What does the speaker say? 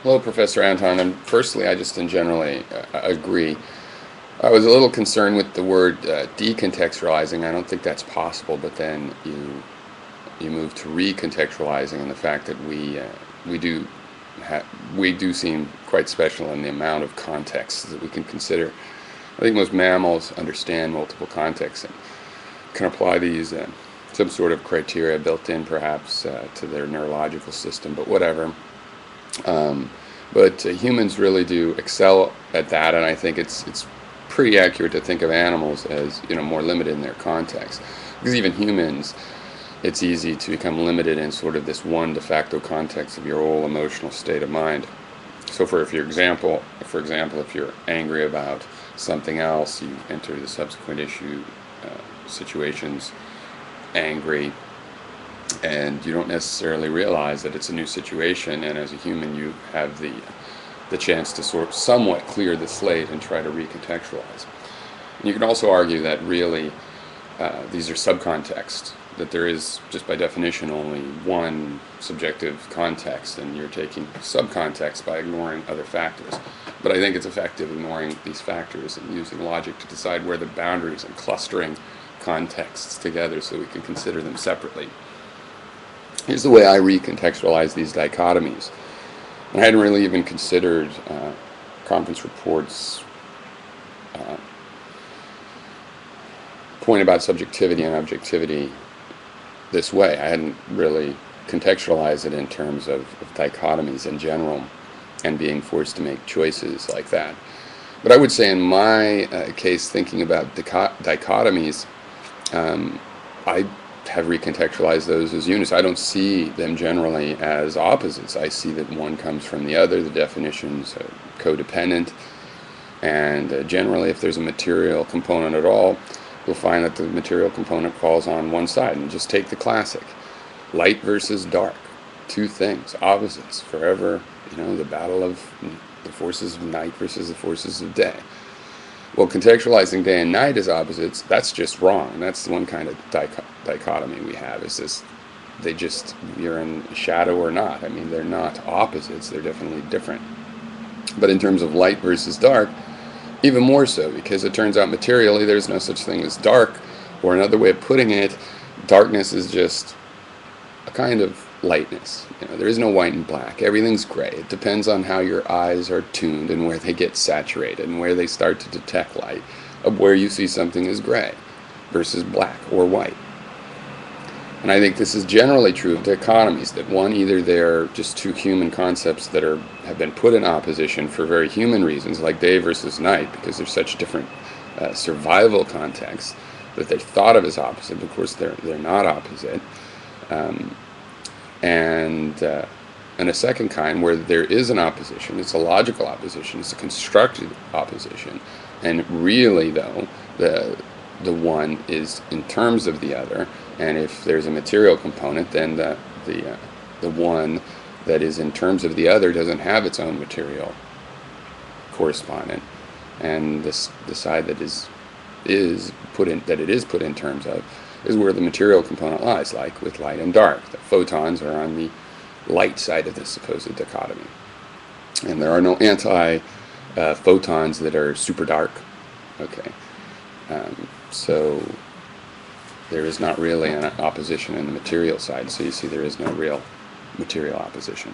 Hello, Professor Anton. And firstly, I just in generally agree. I was a little concerned with the word decontextualizing. I don't think that's possible, but then you move to recontextualizing, and the fact that we do seem quite special in the amount of contexts that we can consider. I think most mammals understand multiple contexts and can apply these some sort of criteria built in, perhaps, to their neurological system. But whatever. But humans really do excel at that, and I think it's pretty accurate to think of animals as more limited in their context. Because even humans, it's easy to become limited in sort of this one de facto context of your whole emotional state of mind. So, for example, if you're angry about something else, you enter the subsequent issue situations angry, and you don't necessarily realize that it's a new situation, and as a human you have the chance to sort of somewhat clear the slate and try to recontextualize. And you can also argue that really these are subcontexts, that there is just by definition only one subjective context, and you're taking subcontext by ignoring other factors. But I think it's effective ignoring these factors and using logic to decide where the boundaries and clustering contexts together so we can consider them separately. Here's the way I recontextualize these dichotomies. And I hadn't really even considered conference reports' point about subjectivity and objectivity this way. I hadn't really contextualized it in terms of dichotomies in general and being forced to make choices like that. But I would say in my case, thinking about dichotomies, I have recontextualized those as units. I don't see them generally as opposites. I see that one comes from the other. The definition's codependent, and generally if there's a material component at all, you'll find that the material component falls on one side. And just take the classic, light versus dark, two things, opposites, forever, the battle of the forces of night versus the forces of day. Well, contextualizing day and night as opposites, that's just wrong. That's the one kind of dichotomy we have, is this, you're in shadow or not. I mean, they're not opposites, they're definitely different. But in terms of light versus dark, even more so, because it turns out materially there's no such thing as dark, or another way of putting it, darkness is just a kind of lightness. There is no white and black. Everything's gray. It depends on how your eyes are tuned and where they get saturated and where they start to detect light, of where you see something as gray versus black or white. And I think this is generally true of dichotomies, that one, either they're just two human concepts that have been put in opposition for very human reasons, like day versus night, because they're such different survival contexts that they're thought of as opposite. Of course, they're not opposite. And a second kind where there is an opposition. It's a logical opposition. It's a constructed opposition. And really, though, the one is in terms of the other. And if there's a material component, then the one that is in terms of the other doesn't have its own material correspondent. And the side that is put in terms of is where the material component lies, like with light and dark. The photons are on the light side of this supposed dichotomy. And there are no anti-photons that are super dark. Okay. So there is not really an opposition in the material side. So you see there is no real material opposition.